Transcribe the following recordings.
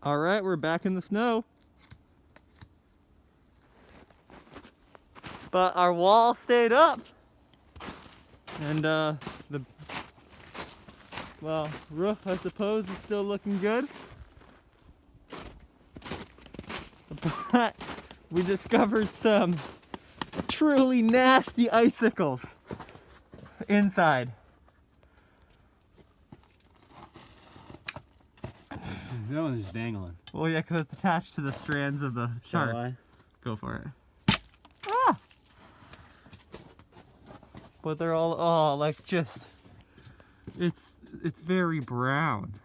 All right, we're back in the snow. But our wall stayed up. And the roof, I suppose, is still looking good. But we discovered some truly nasty icicles inside. That one's just dangling. Well, yeah, because it's attached to the strands of the shark. Shall I? Go for it. Ah! But they're all, oh, like just, it's very brown.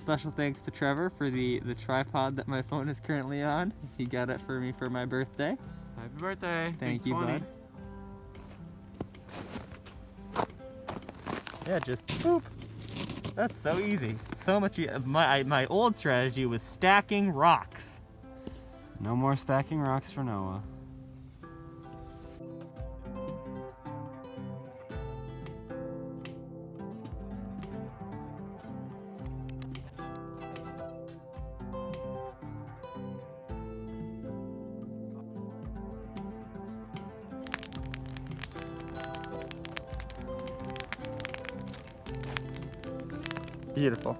Special thanks to Trevor for the tripod that my phone is currently on. He got it for me for my birthday. Happy birthday. Thank you, bud. Yeah, just boop. That's so easy. So much. My old strategy was stacking rocks. No more stacking rocks for Noah. Beautiful.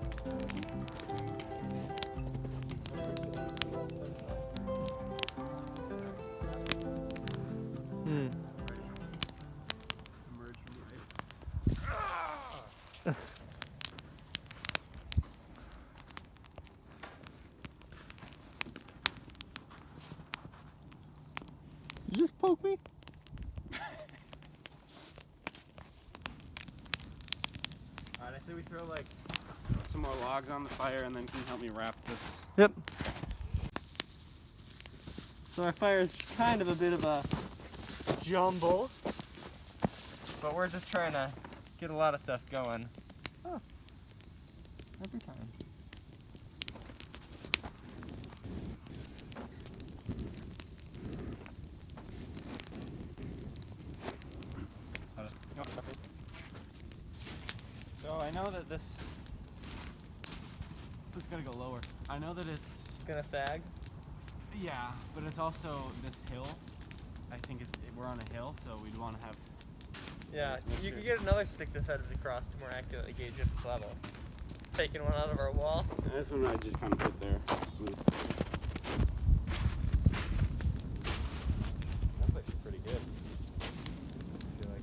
You just poke me? Alright, I say we throw like some more logs on the fire and then can you help me wrap this? Yep. So our fire is kind of a bit of a jumble, but we're just trying to get a lot of stuff going. Oh, every time. So I know that this is gonna go lower. I know that it's Gonna sag? yeah, but it's also this hill. I think we're on a hill, so we'd want to have. Yeah, you could get another stick that heads across to more accurately gauge its level. Taking one out of our wall. Yeah, this one I just kind of put there. That's actually pretty good. I feel like.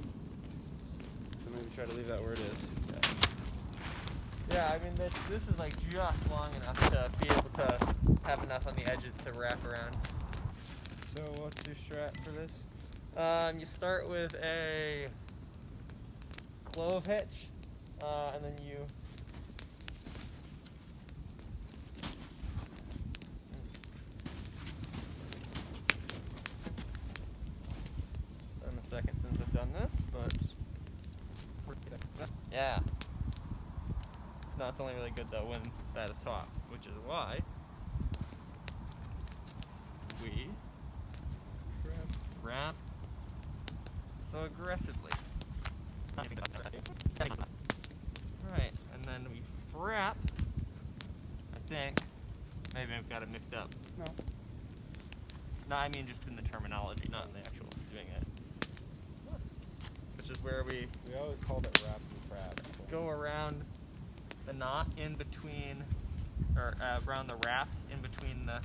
So maybe try to leave that where it is. Yeah, I mean, this is like just long enough to be able to have enough on the edges to wrap around. So what's your strat for this? You start with a clove hitch, and then you in a second since I've done this, but yeah. No, it's only really good though when that is taut, which is why we wrap so aggressively. Right, and then we frap. I think. Maybe I've got it mixed up. No. No, I mean just in the terminology, not in the actual doing it. Which is where we always called it wrap and frap. go around the knot in between, or around the wraps in between them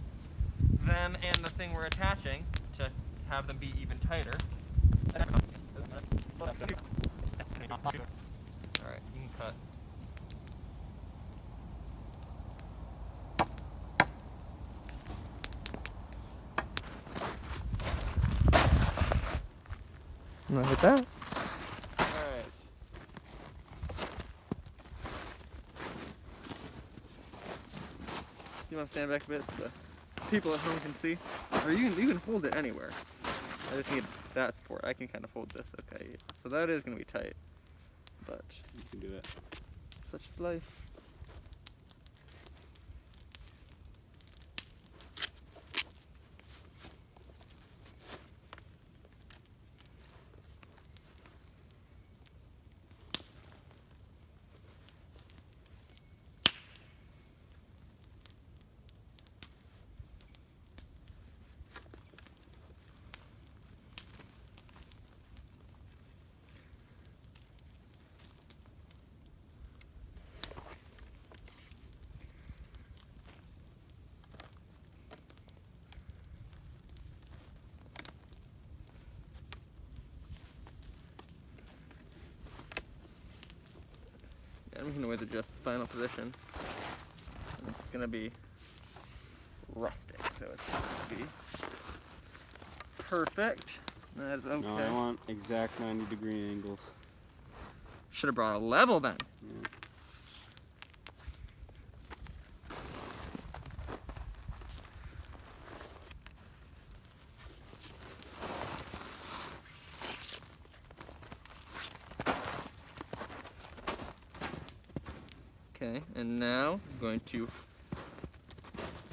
and the thing we're attaching to have them be even tighter. Alright, you can cut. I'm gonna hit that. Alright. You want to stand back a bit so the people at home can see? Or you can hold it anywhere. I just need that support. I can kind of hold this, okay. So that is going to be tight. But You can do it. such is life. always adjust the final position. And it's gonna be rustic, so it's gonna be perfect. That is okay. No, I want exact 90-degree angles. Should have brought a level then. Yeah. Okay, and now I'm going to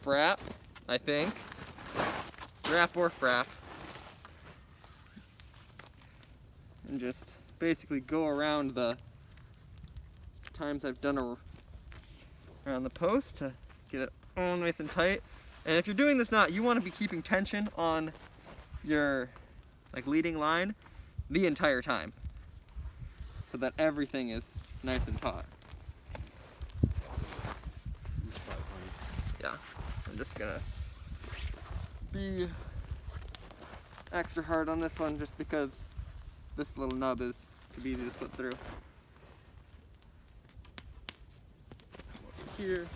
frap, I think. Wrap or frap. And just basically go around the times I've done around the post to get it all nice and tight. And if you're doing this knot, you want to be keeping tension on your leading line the entire time, so that everything is nice and taut. Yeah, I'm just gonna be extra hard on this one just because this little nub is too easy to slip through. Here.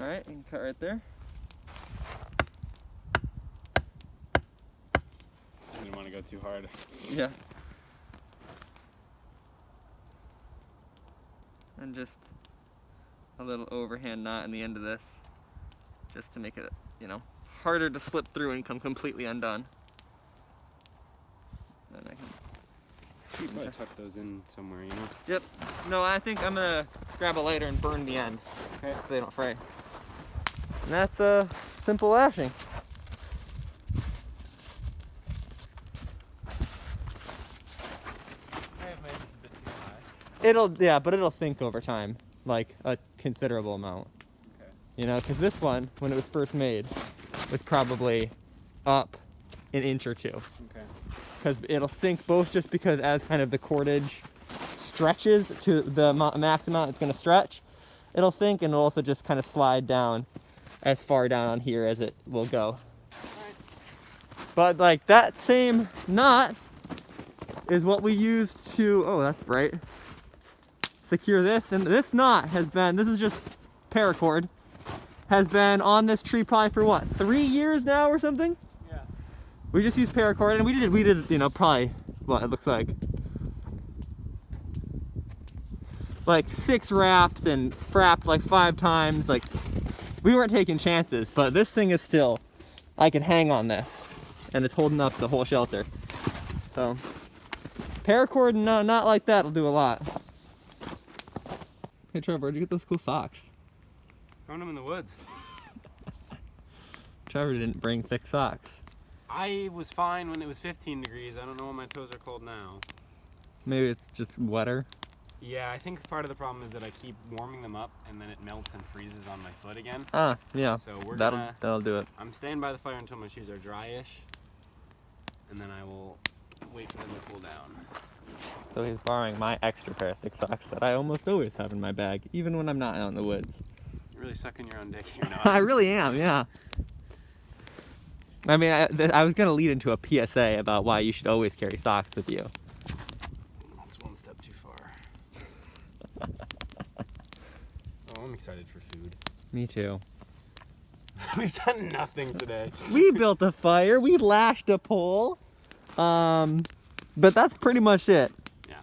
All right, you can cut right there. I didn't want to go too hard. Yeah. And just a little overhand knot in the end of this, just to make it, harder to slip through and come completely undone. Then I can keep Probably tuck those in somewhere, Yep. No, I think I'm gonna grab a lighter and burn the end, okay, so they don't fray. And that's simple lashing. I have made this a bit too high. But it'll sink over time, like a considerable amount. Okay. Because this one, when it was first made, was probably up an inch or two. Okay. Because it'll sink both just because as kind of the cordage stretches to the max amount it's going to stretch, it'll sink, and it'll also just kind of slide down as far down on here as it will go. But that same knot is what we used to, oh that's bright, secure this. And this knot has been, this is just paracord, has been on this tree probably for what, 3 years now or something? Yeah. We just used paracord, and we did probably what it looks like 6 wraps and frapped 5 times. We weren't taking chances, but this thing is still, I can hang on this, and it's holding up the whole shelter. So paracord and not like that will do a lot. Hey Trevor, where'd you get those cool socks? Found them in the woods. Trevor didn't bring thick socks. I was fine when it was 15 degrees. I don't know when my toes are cold now. Maybe it's just wetter. Yeah, I think part of the problem is that I keep warming them up and then it melts and freezes on my foot again. Ah, yeah. So that'll do it. I'm staying by the fire until my shoes are dryish, and then I will wait for them to cool down. So he's borrowing my extra pair of thick socks that I almost always have in my bag, even when I'm not out in the woods. You're really sucking your own dick here now. I really am, yeah. I mean, I was gonna lead into a PSA about why you should always carry socks with you. That's one step too far. Oh, I'm excited for food. Me too. We've done nothing today. We built a fire, we lashed a pole, but that's pretty much it. Yeah.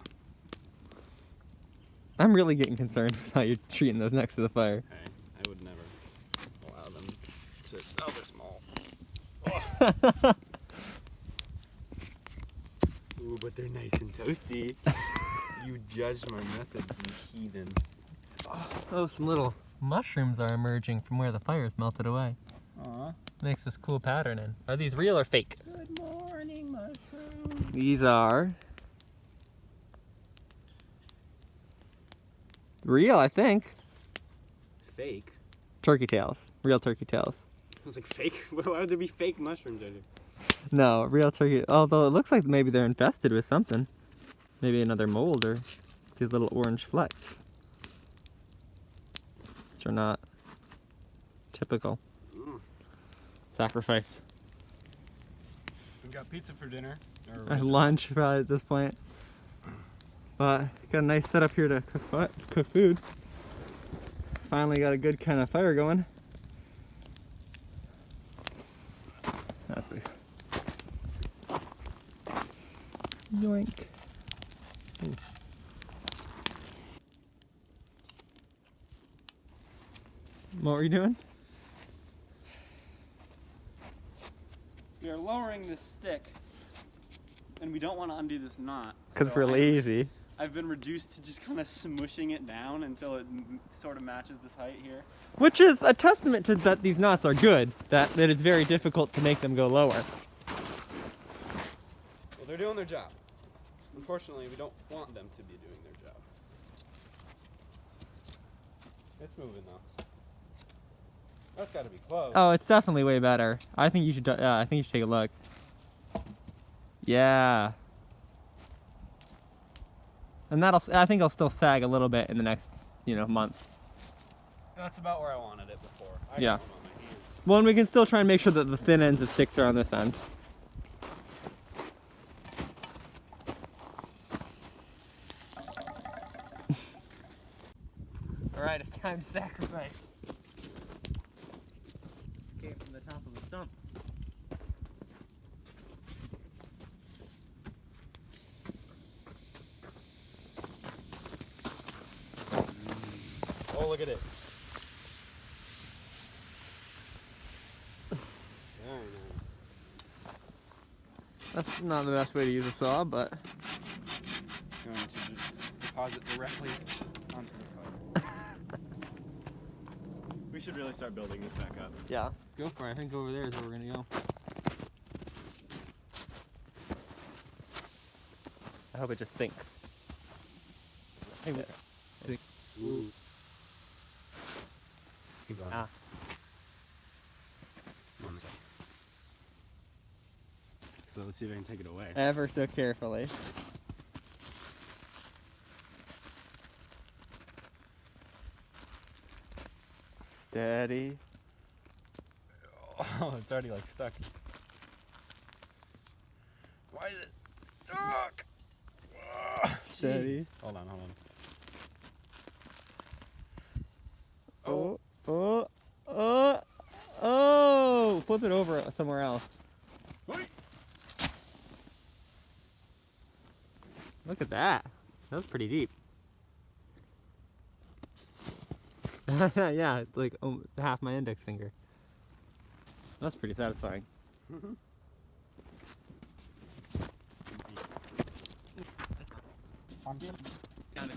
I'm really getting concerned with how you're treating those next to the fire. Okay, I would never allow them to. Oh, they're small. Ooh, but they're nice and toasty. You judged my methods, you heathen. Oh, some little mushrooms are emerging from where the fire's melted away. Aw. Makes this cool pattern in. Are these real or fake? Good morning, mushrooms. These are real, I think. fake. Turkey tails. Real turkey tails. I was like, fake? Why would there be fake mushrooms out here? No, real turkey. Although it looks like maybe they're infested with something. Maybe another mold or these little orange flecks. Which are not typical. Sacrifice. We've got pizza for dinner. At lunch probably at this point. But got a nice setup here to cook food. Finally got a good kind of fire going. That's big. Yoink. Ooh. What were you doing? We are lowering this stick, and we don't want to undo this knot. Because we're lazy. I've been reduced to just kind of smushing it down until it sort of matches this height here. Which is a testament to that these knots are good, that it is very difficult to make them go lower. Well, they're doing their job. Unfortunately, we don't want them to be doing their job. It's moving though. That's got to be close. Oh, it's definitely way better. I think you should. I think you should take a look. Yeah. And I think it'll still sag a little bit in the next, month. That's about where I wanted it before. Yeah. Well, and we can still try and make sure that the thin ends of sticks are on this end. All right, it's time to sacrifice. Came from the top of the stump. Oh, look at it. Very nice. That's not the best way to use a saw, but... Going to just deposit directly onto the fire. We should really start building this back up. Yeah, go for it. I think over there is where we're gonna go. I hope it just sinks. I think that... Ooh. Keep going. Ah. One sec. So let's see if I can take it away. Ever so carefully. Steady. Oh, it's already like stuck. Why is it stuck? Steady. Hold on. Oh! Flip it over somewhere else. Look at that. That was pretty deep. Yeah, it's like half my index finger. That's pretty satisfying. Got it.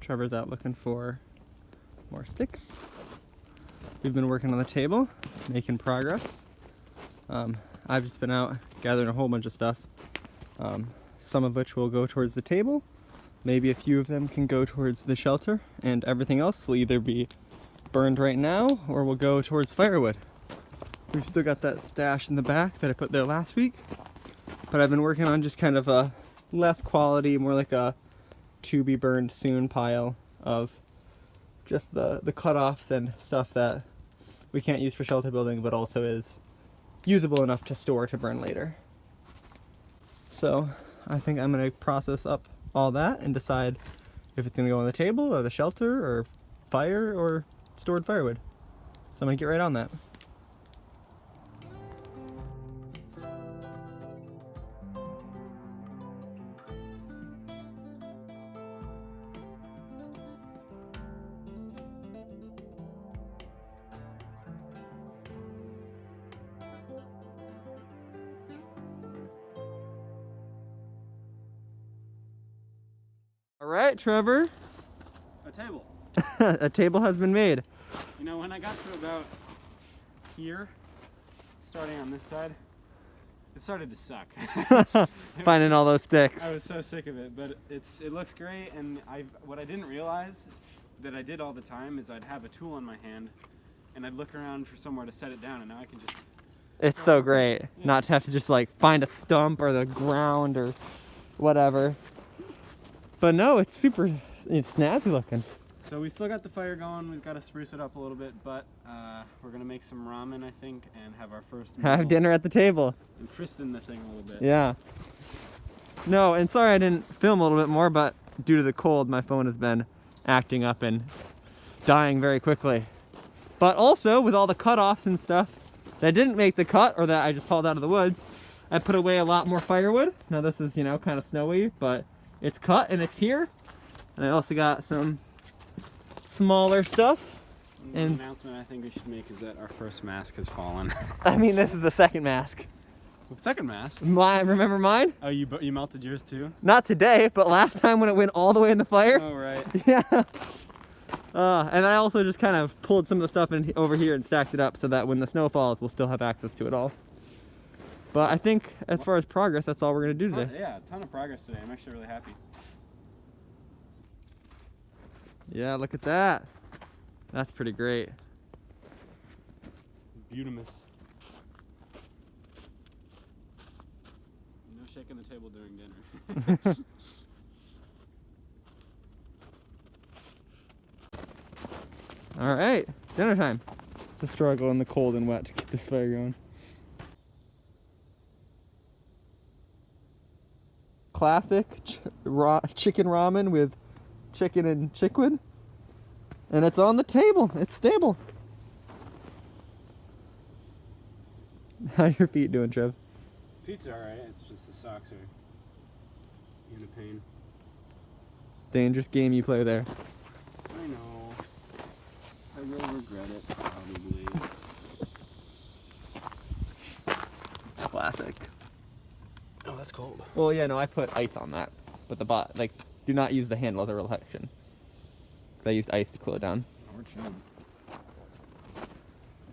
Trevor's out looking for more sticks. We've been working on the table, making progress. I've just been out gathering a whole bunch of stuff, some of which will go towards the table. Maybe a few of them can go towards the shelter, and everything else will either be burned right now or will go towards firewood. We've still got that stash in the back that I put there last week, but I've been working on just kind of a less quality, more like a to be burned soon pile of just the cutoffs and stuff that we can't use for shelter building, but also is usable enough to store to burn later. So I think I'm going to process up all that and decide if it's going to go on the table or the shelter or fire or stored firewood. So I'm going to get right on that. right, Trevor. A table. A table has been made. You know, when I got to about here, starting on this side, it started to suck. Finding all those sticks. I was so sick of it, but it looks great. And what I didn't realize that I did all the time is I'd have a tool in my hand, and I'd look around for somewhere to set it down, and now I can just. It's so great not to have to just like find a stump or the ground or whatever. But no, it's snazzy looking. So we still got the fire going. We've got to spruce it up a little bit, but we're gonna make some ramen, I think, and have our first meal. Have dinner at the table. And christen the thing a little bit. Yeah. No, and sorry I didn't film a little bit more, but due to the cold, my phone has been acting up and dying very quickly. But also, with all the cutoffs and stuff that didn't make the cut, or that I just hauled out of the woods, I put away a lot more firewood. Now this is, you know, kind of snowy, but it's cut and it's here. And I also got some smaller stuff. And the announcement I think we should make is that our first mask has fallen. I mean, this is the second mask. The second mask? Remember mine? Oh, you melted yours too? Not today, but last time when it went all the way in the fire. Oh, right. Yeah. And I also just kind of pulled some of the stuff over here and stacked it up so that when the snow falls, we'll still have access to it all. But I think as far as progress, that's all we're going to do today. Yeah, a ton of progress today. I'm actually really happy. Yeah, look at that. That's pretty great. Beautimous. No shaking the table during dinner. All right, dinner time. It's a struggle in the cold and wet to keep this fire going. Classic chicken ramen with chicken and chickweed. And it's on the table. It's stable. How your feet doing, Trev? Feet's alright. It's just the socks are in a pain. Dangerous game you play there. I know. I will regret it, probably. Classic. Oh, that's cold. Well, yeah, no, I put ice on that. But do not use the handle as a reflection. I used ice to cool it down. Oh, we're chilling.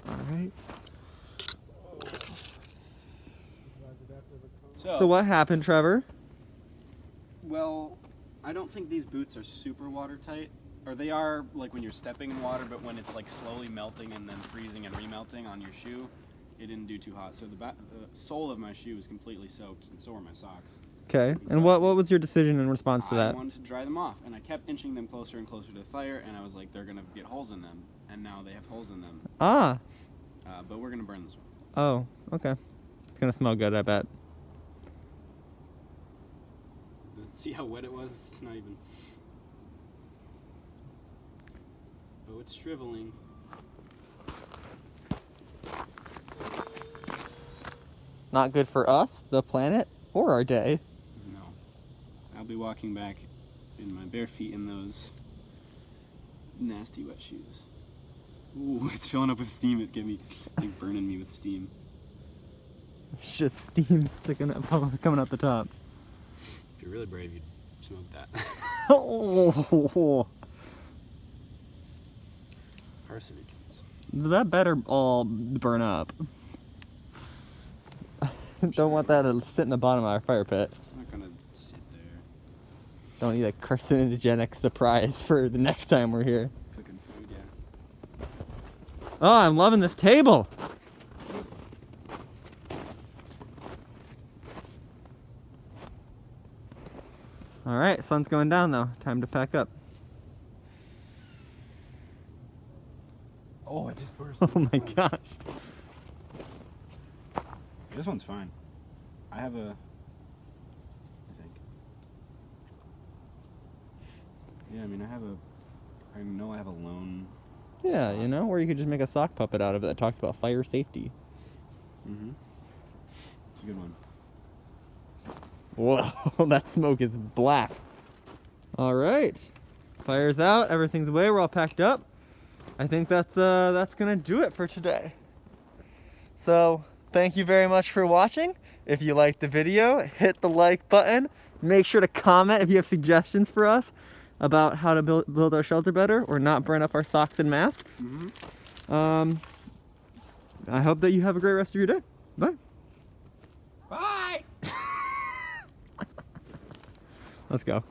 Alright. So what happened, Trevor? Well, I don't think these boots are super watertight. Or they are like when you're stepping in water, but when it's like slowly melting and then freezing and remelting on your shoe, it didn't do too hot. So the sole of my shoe was completely soaked, and so were my socks. Okay. And what was your decision in response to that? I wanted to dry them off, and I kept inching them closer and closer to the fire, and I was like, they're gonna get holes in them, and now they have holes in them. Ah. But we're gonna burn this one. Oh, okay. It's gonna smell good, I bet. See how wet it was? It's not even. Oh, it's shriveling. Not good for us, the planet, or our day. No. I'll be walking back in my bare feet in those nasty wet shoes. Ooh, it's filling up with steam. It like burning me with steam. Shit, steam sticking up, coming out the top. If you're really brave, you'd smoke that. Oh, Carcinogens. that better all burn up. Don't want that to sit in the bottom of our fire pit. I'm not gonna sit there. Don't need a carcinogenic surprise for the next time we're here. Cooking food, yeah. Oh, I'm loving this table. All right, sun's going down though. Time to pack up. Oh, it just burst. Oh my gosh. This one's fine. I have a. I think. Yeah, I mean, I know I have a lone. Yeah, sock. you know, or you could just make a sock puppet out of it that talks about fire safety. Mm-hmm. It's a good one. Whoa, that smoke is black. All right, fire's out, everything's away, we're all packed up. I think that's gonna do it for today. So, thank you very much for watching. If you liked the video, hit the like button Make sure to comment if you have suggestions for us about how to build our shelter better or not burn up our socks and masks. I hope that you have a great rest of your day. Bye. Bye. Let's go.